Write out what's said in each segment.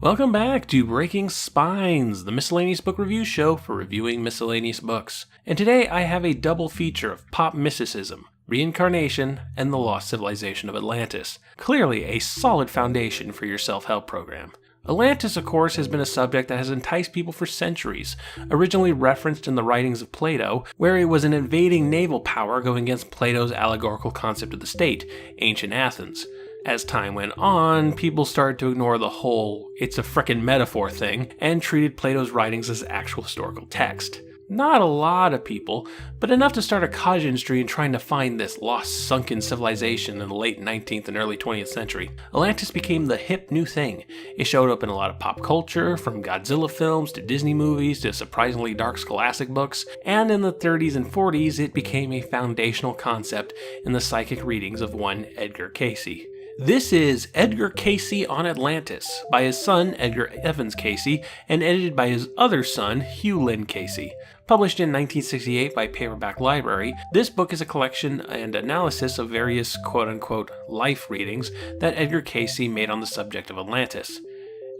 Welcome back to Breaking Spines, the miscellaneous book review show for reviewing miscellaneous books. And today I have a double feature of pop mysticism, reincarnation, and the lost civilization of Atlantis. Clearly a solid foundation for your self-help program. Atlantis, of course, has been a subject that has enticed people for centuries, originally referenced in the writings of Plato, where it was an invading naval power going against Plato's allegorical concept of the state, ancient Athens. As time went on, people started to ignore the whole "it's a frickin' metaphor" thing and treated Plato's writings as actual historical text. Not a lot of people, but enough to start a cottage industry in trying to find this lost, sunken civilization in the late 19th and early 20th century. Atlantis became the hip new thing. It showed up in a lot of pop culture, from Godzilla films to Disney movies to surprisingly dark scholastic books, and in the 30s and 40s it became a foundational concept in the psychic readings of one Edgar Cayce. This is Edgar Cayce on Atlantis, by his son Edgar Evans Cayce, and edited by his other son, Hugh Lynn Cayce. Published in 1968 by Paperback Library, this book is a collection and analysis of various quote-unquote life readings that Edgar Cayce made on the subject of Atlantis.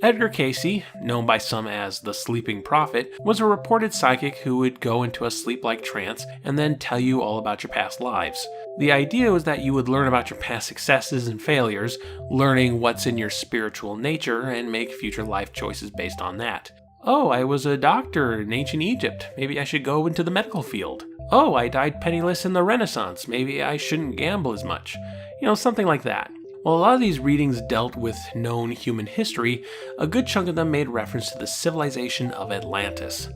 Edgar Cayce, known by some as the Sleeping Prophet, was a reported psychic who would go into a sleep-like trance and then tell you all about your past lives. The idea was that you would learn about your past successes and failures, learning what's in your spiritual nature, and make future life choices based on that. Oh, I was a doctor in ancient Egypt. Maybe I should go into the medical field. Oh, I died penniless in the Renaissance. Maybe I shouldn't gamble as much. Something like that. While a lot of these readings dealt with known human history, a good chunk of them made reference to the civilization of Atlantis.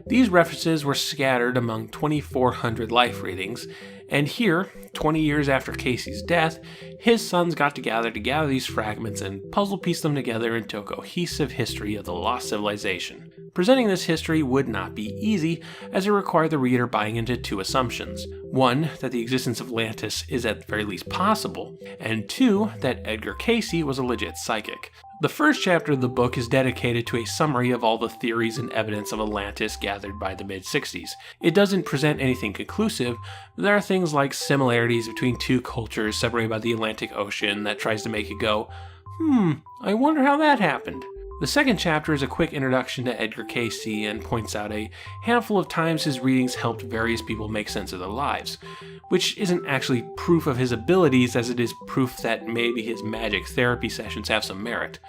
These references were scattered among 2,400 life readings, and here, 20 years after Cayce's death, his sons got together to gather these fragments and puzzle piece them together into a cohesive history of the lost civilization. Presenting this history would not be easy, as it required the reader buying into two assumptions. One, that the existence of Atlantis is at the very least possible, and two, that Edgar Cayce was a legit psychic. The first chapter of the book is dedicated to a summary of all the theories and evidence of Atlantis gathered by the mid-60s. It doesn't present anything conclusive, but there are things like similarities between two cultures separated by the Atlantic Ocean that tries to make it go, I wonder how that happened. The second chapter is a quick introduction to Edgar Cayce and points out a handful of times his readings helped various people make sense of their lives, which isn't actually proof of his abilities as it is proof that maybe his magic therapy sessions have some merit.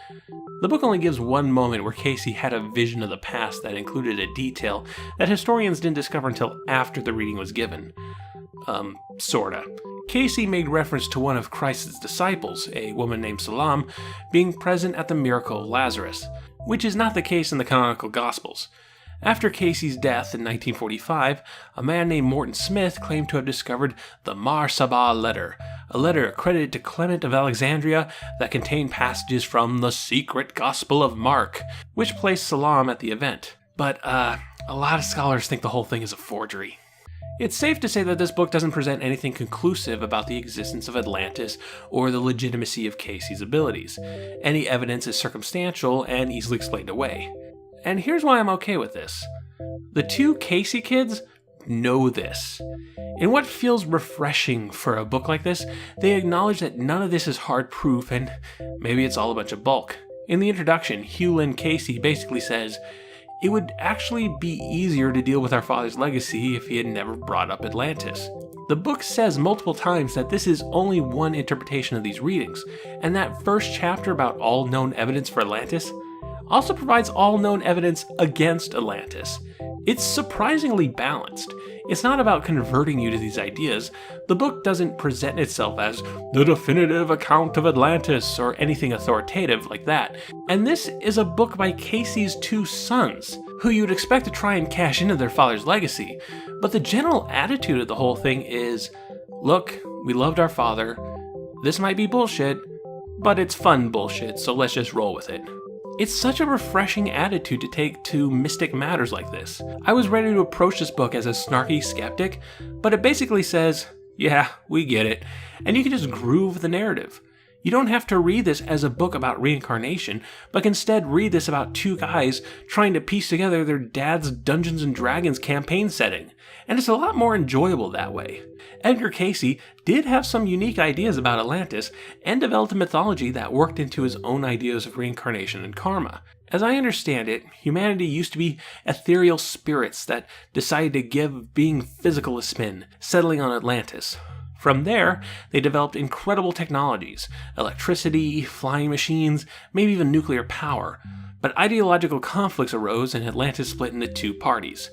The book only gives one moment where Cayce had a vision of the past that included a detail that historians didn't discover until after the reading was given. Sorta. Cayce made reference to one of Christ's disciples, a woman named Salam, being present at the miracle of Lazarus, which is not the case in the canonical Gospels. After Cayce's death in 1945, a man named Morton Smith claimed to have discovered the Mar Saba letter, a letter accredited to Clement of Alexandria that contained passages from the secret Gospel of Mark, which placed Salam at the event. But, a lot of scholars think the whole thing is a forgery. It's safe to say that this book doesn't present anything conclusive about the existence of Atlantis or the legitimacy of Cayce's abilities. Any evidence is circumstantial and easily explained away. And here's why I'm okay with this. The two Cayce kids know this. In what feels refreshing for a book like this, they acknowledge that none of this is hard proof and maybe it's all a bunch of bulk. In the introduction, Hugh Lynn Cayce basically says, "It would actually be easier to deal with our father's legacy if he had never brought up Atlantis." The book says multiple times that this is only one interpretation of these readings, and that first chapter about all known evidence for Atlantis also provides all known evidence against Atlantis. It's surprisingly balanced. It's not about converting you to these ideas. The book doesn't present itself as the definitive account of Atlantis or anything authoritative like that. And this is a book by Cayce's two sons, who you'd expect to try and cash into their father's legacy. But the general attitude of the whole thing is, look, we loved our father. This might be bullshit, but it's fun bullshit, so let's just roll with it. It's such a refreshing attitude to take to mystic matters like this. I was ready to approach this book as a snarky skeptic, but it basically says, yeah, we get it, and you can just groove the narrative. You don't have to read this as a book about reincarnation, but instead read this about two guys trying to piece together their dad's Dungeons and Dragons campaign setting. And it's a lot more enjoyable that way. Edgar Cayce did have some unique ideas about Atlantis and developed a mythology that worked into his own ideas of reincarnation and karma. As I understand it, humanity used to be ethereal spirits that decided to give being physical a spin, settling on Atlantis. From there, they developed incredible technologies, electricity, flying machines, maybe even nuclear power. But ideological conflicts arose and Atlantis split into two parties.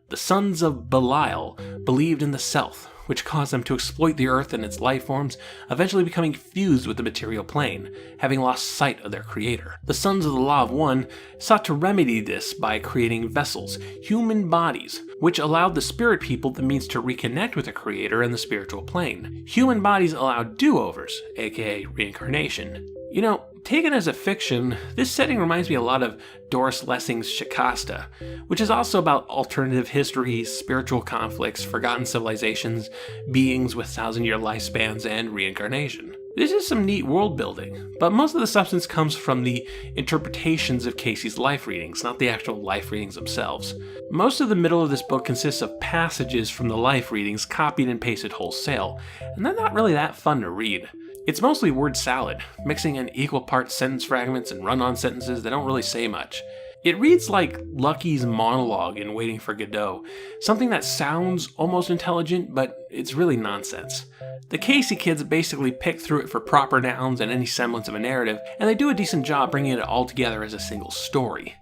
The sons of Belial believed in the South, which caused them to exploit the Earth and its life forms, eventually becoming fused with the material plane, having lost sight of their creator. The sons of the Law of One sought to remedy this by creating vessels, human bodies, which allowed the spirit people the means to reconnect with the creator and the spiritual plane. Human bodies allowed do-overs, aka reincarnation. You know, taken as a fiction, this setting reminds me a lot of Doris Lessing's Shikasta, which is also about alternative histories, spiritual conflicts, forgotten civilizations, beings with 1,000-year lifespans, and reincarnation. This is some neat world building, but most of the substance comes from the interpretations of Cayce's life readings, not the actual life readings themselves. Most of the middle of this book consists of passages from the life readings copied and pasted wholesale, and they're not really that fun to read. It's mostly word salad, mixing in equal parts sentence fragments and run-on sentences that don't really say much. It reads like Lucky's monologue in Waiting for Godot, something that sounds almost intelligent, but it's really nonsense. The Cayce kids basically pick through it for proper nouns and any semblance of a narrative, and they do a decent job bringing it all together as a single story.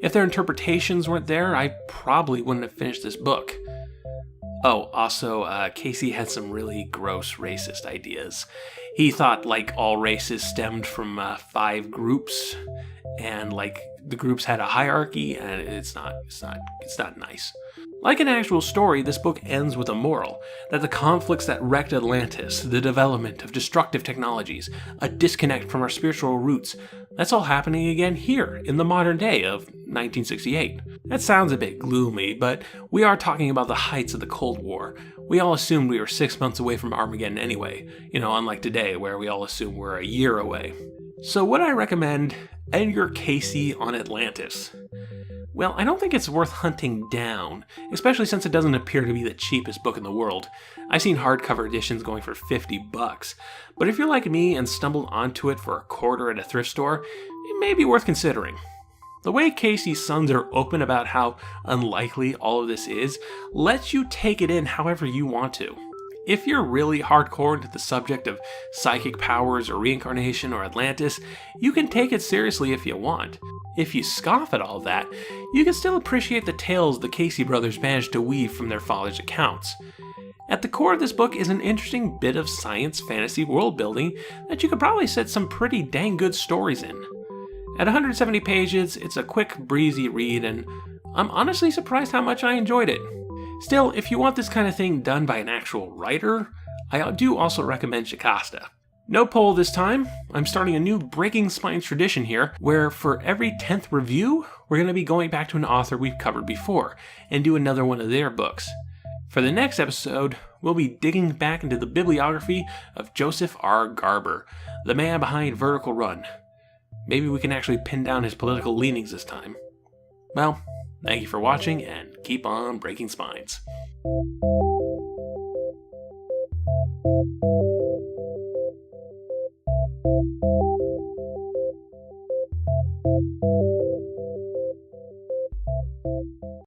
If their interpretations weren't there, I probably wouldn't have finished this book. Oh, also, Cayce had some really gross racist ideas. He thought, like, all races stemmed from 5 groups, and, like, the groups had a hierarchy, and it's not nice. Like an actual story, this book ends with a moral, that the conflicts that wrecked Atlantis, the development of destructive technologies, a disconnect from our spiritual roots, that's all happening again here, in the modern day of 1968. That sounds a bit gloomy, but we are talking about the heights of the Cold War. We all assumed we were 6 months away from Armageddon anyway, unlike today, where we all assume we're a year away. So would I recommend Edgar Cayce on Atlantis? Well, I don't think it's worth hunting down, especially since it doesn't appear to be the cheapest book in the world. I've seen hardcover editions going for $50, but if you're like me and stumbled onto it for a quarter at a thrift store, it may be worth considering. The way Cayce's sons are open about how unlikely all of this is lets you take it in however you want to. If you're really hardcore into the subject of psychic powers or reincarnation or Atlantis, you can take it seriously if you want. If you scoff at all that, you can still appreciate the tales the Cayce brothers managed to weave from their father's accounts. At the core of this book is an interesting bit of science fantasy world building that you could probably set some pretty dang good stories in. At 170 pages, it's a quick, breezy read, and I'm honestly surprised how much I enjoyed it. Still, if you want this kind of thing done by an actual writer, I do also recommend Shikasta. No poll this time. I'm starting a new Breaking Spines tradition here, where for every 10th review, we're going to be going back to an author we've covered before, and do another one of their books. For the next episode, we'll be digging back into the bibliography of Joseph R. Garber, the man behind Vertical Run. Maybe we can actually pin down his political leanings this time. Well, thank you for watching, and keep on breaking spines.